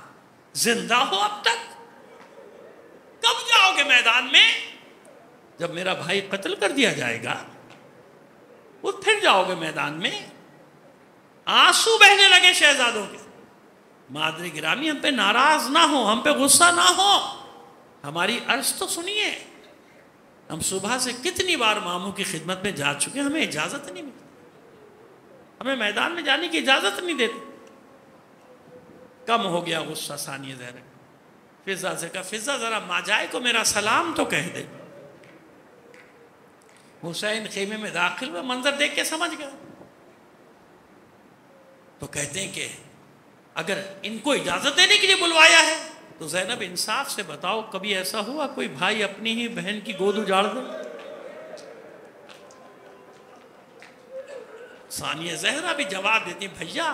زندہ ہو اب تک؟ کب جاؤ گے میدان میں؟ جب میرا بھائی قتل کر دیا جائے گا وہ پھر جاؤ گے میدان میں؟ آنسو بہنے لگے شہزادوں کے. مادر گرامی ہم پہ ناراض نہ ہو، ہم پہ غصہ نہ ہو، ہماری عرض تو سنیے. ہم صبح سے کتنی بار ماموں کی خدمت میں جا چکے، ہمیں اجازت نہیں ملتی، ہمیں میدان میں جانے کی اجازت نہیں دیتے. کم ہو گیا غصہ ثانیہ زہرا. فضا سے کہا فضا ذرا ماجائے کو میرا سلام تو کہہ دے. حسین خیمے میں داخل ہوئے، منظر دیکھ کے سمجھ گیا. تو کہتے ہیں کہ اگر ان کو اجازت دینے کے لیے بلوایا ہے تو زینب انصاف سے بتاؤ کبھی ایسا ہوا کوئی بھائی اپنی ہی بہن کی گود اجاڑ دے؟ ثانیہ زہرا بھی جواب دیتی بھیا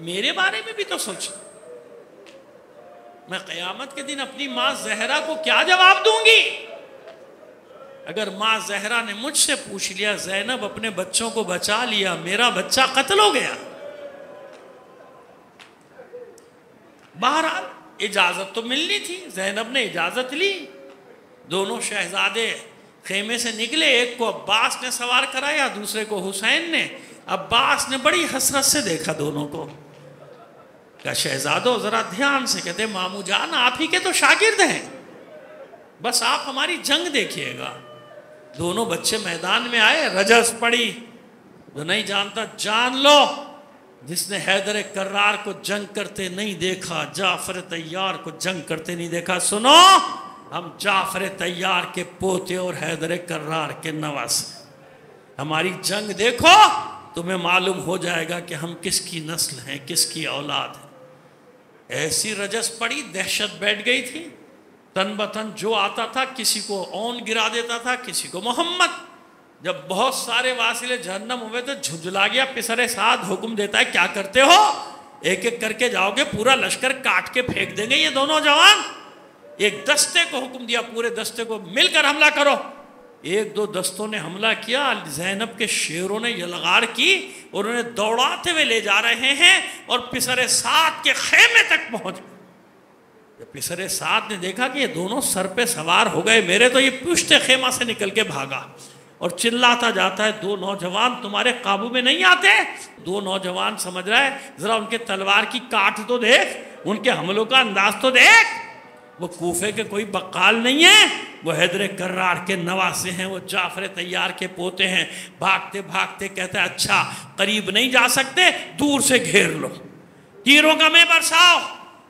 میرے بارے میں بھی تو سوچو، میں قیامت کے دن اپنی ماں زہرا کو کیا جواب دوں گی؟ اگر ماں زہرا نے مجھ سے پوچھ لیا زینب اپنے بچوں کو بچا لیا، میرا بچہ قتل ہو گیا. بہرحال اجازت تو ملنی تھی، زینب نے اجازت لی. دونوں شہزادے خیمے سے نکلے، ایک کو عباس نے سوار کرایا، دوسرے کو حسین نے. عباس نے بڑی حسرت سے دیکھا دونوں کو، کہا شہزادو ذرا دھیان سے. کہتے مامو جان آپ ہی کے تو شاگرد ہیں، بس آپ ہماری جنگ دیکھیے گا. دونوں بچے میدان میں آئے، رجس پڑی. جو نہیں جانتا جان لو، جس نے حیدر کرار کو جنگ کرتے نہیں دیکھا، جعفر طیار کو جنگ کرتے نہیں دیکھا. سنو ہم جعفر طیار کے پوتے اور حیدر کرار کے نواز. ہماری جنگ دیکھو تمہیں معلوم ہو جائے گا کہ ہم کس کی نسل ہیں، کس کی اولاد ہیں. ایسی رجس پڑی، دہشت بیٹھ گئی تھی. تن بتن جو آتا تھا کسی کو اون گرا دیتا تھا، کسی کو محمد. جب بہت سارے واصل جہنم ہوئے تو جھجلا گیا. پسر سعد حکم دیتا ہے کیا کرتے ہو؟ ایک ایک کر کے جاؤ گے، پورا لشکر کاٹ کے پھینک دیں گے یہ دونوں جوان. ایک دستے کو حکم دیا پورے دستے کو مل کر حملہ کرو. ایک دو دستوں نے حملہ کیا، زینب کے شیروں نے یلغار کی اور انہیں دوڑاتے ہوئے لے جا رہے ہیں اور پسر سعد کے خیمے تک پہنچ گئے. جب پسر سعد نے دیکھا کہ یہ دونوں سر پہ سوار ہو گئے میرے، تو یہ پشت خیمہ سے نکل کے بھاگا اور چلاتا جاتا ہے دو نوجوان تمہارے قابو میں نہیں آتے. دو نوجوان سمجھ رہا ہے ذرا ان کے تلوار کی کاٹ تو دیکھ، ان کے حملوں کا انداز تو دیکھ. وہ کوفے کے کوئی بقال نہیں ہیں، وہ حیدر کرار کے نواسے ہیں، وہ جعفر طیار کے پوتے ہیں. بھاگتے بھاگتے کہتا ہے اچھا قریب نہیں جا سکتے، دور سے گھیر لو، تیروں کا میں برساؤ.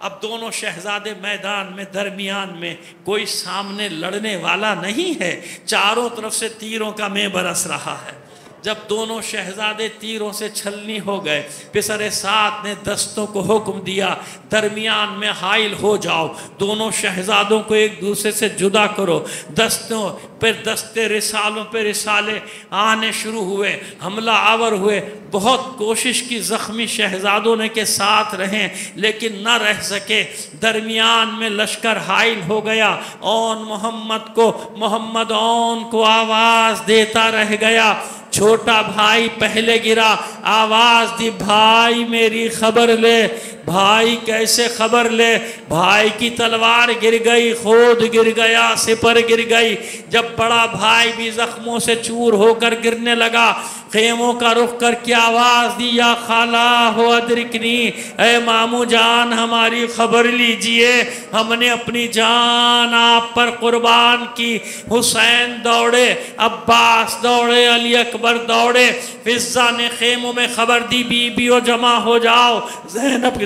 اب دونوں شہزادے میدان میں، درمیان میں کوئی سامنے لڑنے والا نہیں ہے، چاروں طرف سے تیروں کا میں برس رہا ہے. جب دونوں شہزادے تیروں سے چھلنی ہو گئے، پسر سعد نے دستوں کو حکم دیا درمیان میں حائل ہو جاؤ، دونوں شہزادوں کو ایک دوسرے سے جدا کرو. دستوں پر دستے، رسالوں پہ رسالے آنے شروع ہوئے، حملہ آور ہوئے. بہت کوشش کی زخمی شہزادوں نے کہ ساتھ رہیں، لیکن نہ رہ سکے. درمیان میں لشکر حائل ہو گیا. اون محمد کو، محمد اون کو آواز دیتا رہ گیا. چھوٹا بھائی پہلے گرا، آواز دی بھائی میری خبر لے. بھائی کیسے خبر لے؟ بھائی کی تلوار گر گئی، خود گر گیا، سپر گر گئی. جب بڑا بھائی بھی زخموں سے چور ہو کر گرنے لگا، خیموں کا رخ کر کے آواز دی یا خالہ ہو ادرکنی، اے مامو جان ہماری خبر لیجئے، ہم نے اپنی جان آپ پر قربان کی. حسین دوڑے، عباس دوڑے، علی اکبر دوڑے. فضا نے خیموں میں خبر دی بیویوں جمع ہو جاؤ،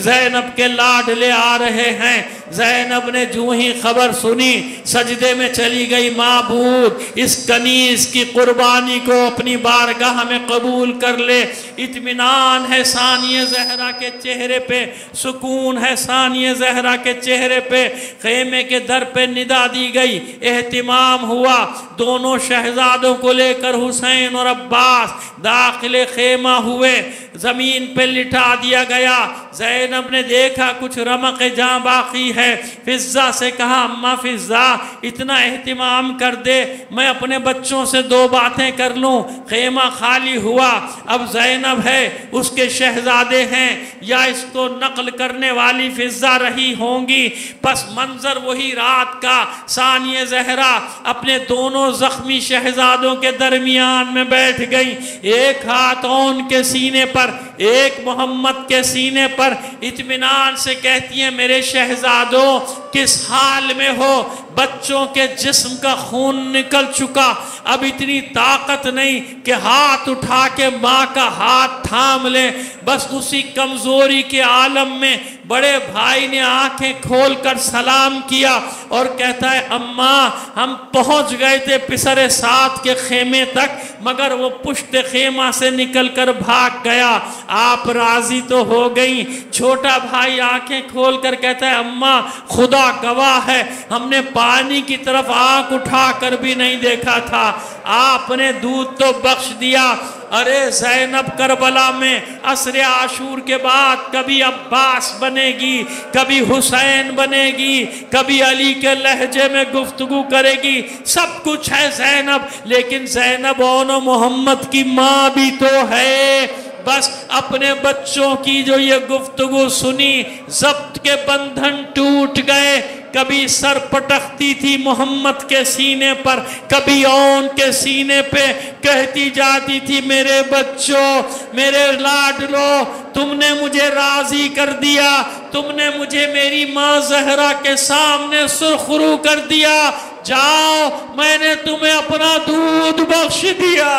زینب کے لاڈلے آ رہے ہیں. زینب نے جو ہی خبر سنی سجدے میں چلی گئی، معبود اس کنیز کی قربانی کو اپنی بارگاہ میں قبول کر لے. اطمینان ہے ثانیہ زہرا کے چہرے پہ، سکون ہے ثانیہ زہرا کے چہرے پہ. خیمے کے در پہ ندا دی گئی، اہتمام ہوا. دونوں شہزادوں کو لے کر حسین اور عباس داخل خیمہ ہوئے. زمین پہ لٹا دیا گیا۔ زینب نے دیکھا کچھ رمق جاں باقی ہے، فضہ سے کہا اماں فضہ اتنا اہتمام کر دے، میں اپنے بچوں سے 2 باتیں کر لوں۔ خیمہ خالی ہوا، اب زینب ہے، اس کے شہزادے ہیں، یا اس کو نقل کرنے والی فضہ رہی ہوں گی۔ پس منظر وہی رات کا، ثانیہ زہرا اپنے دونوں زخمی شہزادوں کے درمیان میں بیٹھ گئی، ایک ہاتھ ان کے سینے پر، ایک محمد کے سینے پر، اطمینان سے کہتی ہیں میرے شہزادوں کس حال میں ہو؟ بچوں کے جسم کا خون نکل چکا، اب اتنی طاقت نہیں کہ ہاتھ اٹھا کے ماں کا ہاتھ تھام لے۔ بس اسی کمزوری کے عالم میں بڑے بھائی نے آنکھیں کھول کر سلام کیا اور کہتا ہے اماں ہم پہنچ گئے تھے پسر سعد کے خیمے تک، مگر وہ پشت خیمہ سے نکل کر بھاگ گیا، آپ راضی تو ہو گئی؟ چھوٹا بھائی آنکھیں کھول کر کہتا ہے اماں خدا گواہ ہے ہم نے پانی کی طرف آنکھ اٹھا کر بھی نہیں دیکھا تھا، آپ نے دودھ تو بخش دیا۔ ارے زینب کربلا میں عصر عاشور کے بعد کبھی عباس بنے گی، کبھی حسین بنے گی، کبھی علی کے لہجے میں گفتگو کرے گی، سب کچھ ہے زینب، لیکن زینب اون و محمد کی ماں بھی تو ہے۔ بس اپنے بچوں کی جو یہ گفتگو سنی، ضبط کے بندھن ٹوٹ گئے۔ کبھی سر پٹکتی تھی محمد کے سینے پر، کبھی اون کے سینے پہ، کہتی جاتی تھی میرے بچوں، میرے لاڈلو، تم نے مجھے راضی کر دیا، تم نے مجھے میری ماں زہرا کے سامنے سرخرو کر دیا، جاؤ میں نے تمہیں اپنا دودھ بخش دیا۔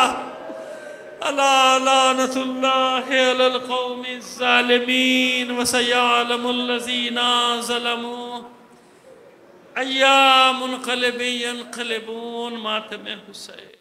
الا لعنت اللہ علی القوم الظالمین وسیعلم الذین ظلموا ایام منقلب ینقلبون ماتم حسین۔